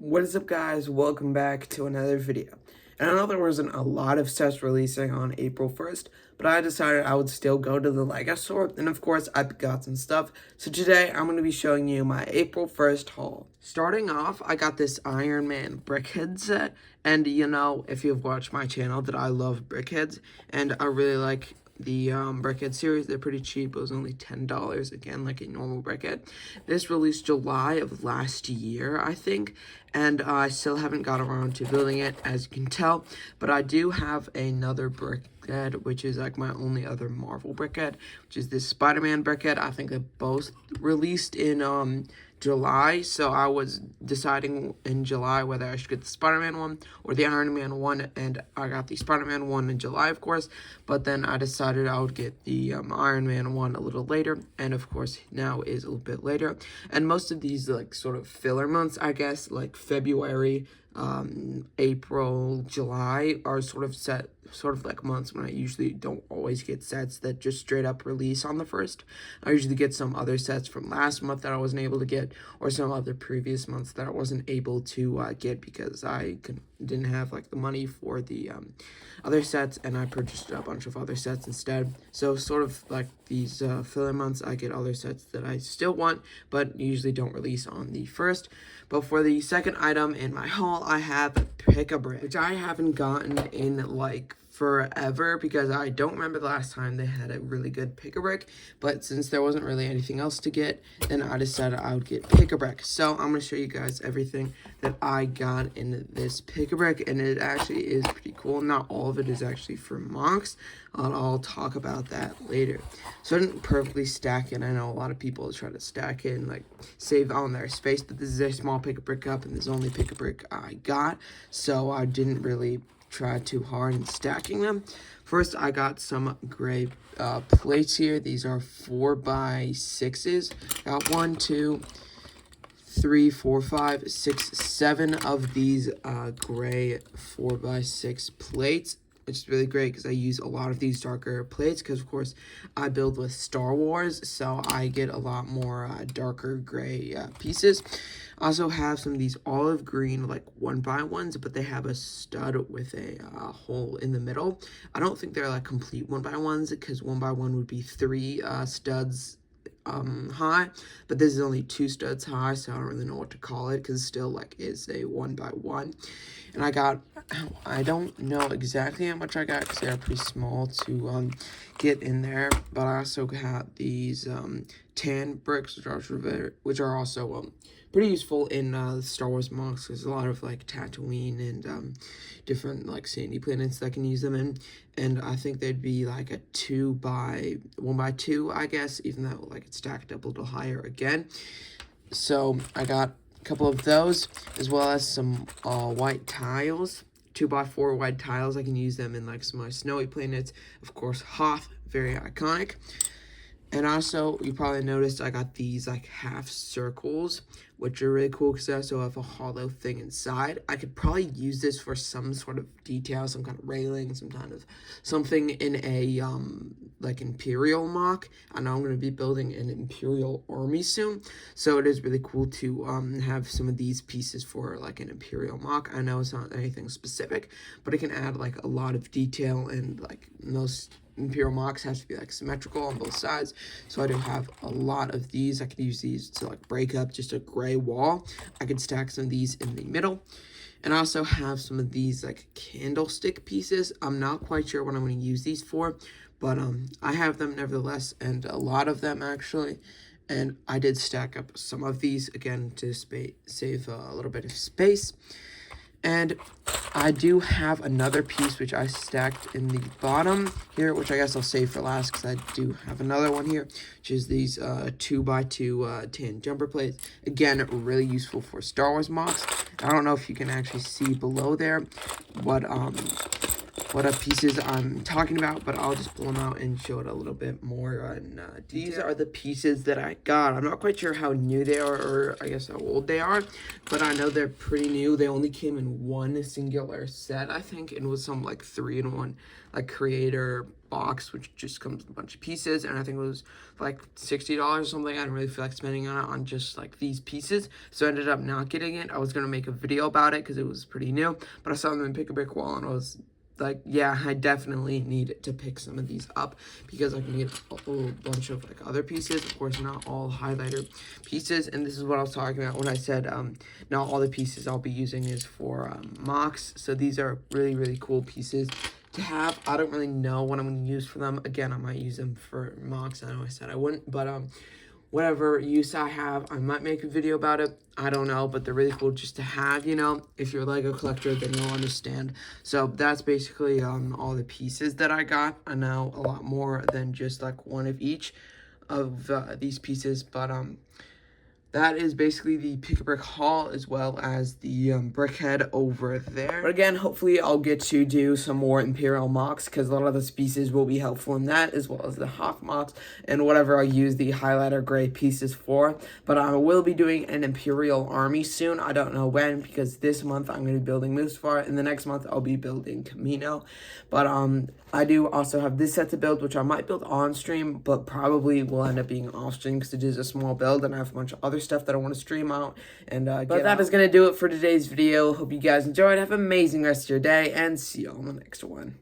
What is up, guys? Welcome back to another video. And I know there wasn't a lot of sets releasing on April 1st, but I decided I would still go to the LEGO store, and of course I got some stuff. So today I'm going to be showing you my April 1st haul. Starting off, I got this Iron Man Brickhead set, and you know, if you've watched my channel, that I love Brickheads, and I really like the Brickhead series. They're pretty cheap. It was only $10, again, like a normal Brickhead. This released July of last year, I think, and I still haven't got around to building it, as you can tell, but I do have another Brickhead, which is like my only other Marvel Brickhead, which is this Spider-Man Brickhead. I think they both released in July, so I was deciding in July whether I should get the Spider-Man one or the Iron Man one, and I got the Spider-Man one in July, of course, but then I decided I would get the Iron Man one a little later, and of course now is a little bit later. And most of these like sort of filler months, I guess, like February, April, July are sort of like months when I usually don't always get sets that just straight up release on the 1st. I usually get some other sets from last month that I wasn't able to get, or some other previous months that I wasn't able to get because I didn't have like the money for the other sets, and I purchased a bunch of other sets instead. So sort of like these filler months, I get other sets that I still want, but usually don't release on the 1st. But for the second item in my haul, I have Pick-a-Brick, which I haven't gotten in like forever because I don't remember the last time they had a really good Pick-a-Brick. But since there wasn't really anything else to get, then I decided I would get Pick-a-Brick. So I'm going to show you guys everything that I got in this Pick-a-Brick, and it actually is pretty cool. Not all of it is actually for mocks. I'll talk about that later. So I didn't perfectly stack it. I know a lot of people try to stack it and like save on their space, but this is a small Pick-a-Brick cup, and this is the only Pick-a-Brick I got, so I didn't really try too hard in stacking them. First, I got some gray plates here. These are 4x6s. Got 1, 2, 3, 4, 5, 6, 7 of these gray 4x6 plates, which is really great because I use a lot of these darker plates because, of course, I build with Star Wars, so I get a lot more darker gray pieces. I also have some of these olive green, like 1x1s, but they have a stud with a hole in the middle. I don't think they're like complete 1x1s because 1x1 would be 3 studs high, but this is only 2 studs high, so I don't really know what to call it because it still like is a 1x1. And I don't know exactly how much I got because they're pretty small to get in there, but I also got these tan bricks, which are also pretty useful in Star Wars mocks. There's a lot of like Tatooine and different like sandy planets that can use them in, and I think they'd be like a 1x2, I guess, even though like it's stacked up a little higher again. So I got a couple of those, as well as some white tiles, 2x4 white tiles. I can use them in like some of my snowy planets. Of course, Hoth, very iconic. And also, you probably noticed I got these like half circles, which are really cool because I also have a hollow thing inside. I could probably use this for some sort of detail, some kind of railing, some kind of something in a like Imperial mock. I know I'm going to be building an Imperial army soon, so it is really cool to have some of these pieces for like an Imperial mock. I know it's not anything specific, but it can add like a lot of detail, and like most Imperial mocks has to be like symmetrical on both sides, so I do have a lot of these. I could use these to like break up just a gray wall. I could stack some of these in the middle, and I also have some of these like candlestick pieces. I'm not quite sure what I'm going to use these for, but I have them nevertheless, and a lot of them actually. And I did stack up some of these again to save a little bit of space. And I do have another piece which I stacked in the bottom here, which I guess I'll save for last because I do have another one here, which is these 2x2 tan jumper plates. Again, really useful for Star Wars mocks. I don't know if you can actually see below there, but what pieces I'm talking about, but I'll just pull them out and show it a little bit more. These are the pieces that I got. I'm not quite sure how new they are, or I guess how old they are, but I know they're pretty new. They only came in one singular set, I think, and was some like 3-in-1 like creator box, which just comes with a bunch of pieces, and I think it was like $60 or something. I didn't really feel like spending on it on just like these pieces, so I ended up not getting it. I was gonna make a video about it because it was pretty new, but I saw them in Pick a Brick Wall, and I was like, yeah, I definitely need to pick some of these up because I can get a whole bunch of like other pieces. Of course, not all highlighter pieces, and this is what I was talking about when I said not all the pieces I'll be using is for mocks. So these are really, really cool pieces to have. I don't really know what I'm going to use for them. Again, I might use them for mocks. I know I said I wouldn't, but whatever use I have, I might make a video about it. I don't know, but they're really cool just to have, you know. If you're a Lego collector, then you'll understand. So that's basically all the pieces that I got. I know a lot more than just like one of each of these pieces, but that is basically the Pick a Brick haul, as well as the Brickhead over there. But again, hopefully I'll get to do some more Imperial mocks, because a lot of the pieces will be helpful in that, as well as the Hoth mocks, and whatever I use the highlighter gray pieces for. But I will be doing an Imperial army soon. I don't know when, because this month I'm going to be building Mustafar, and the next month I'll be building Camino. But I do also have this set to build, which I might build on stream, but probably will end up being off stream because it is a small build, and I have a bunch of other stuff that I want to stream out. And but that is going to do it for today's video. Hope you guys enjoyed. Have an amazing rest of your day, and see you all in the next one.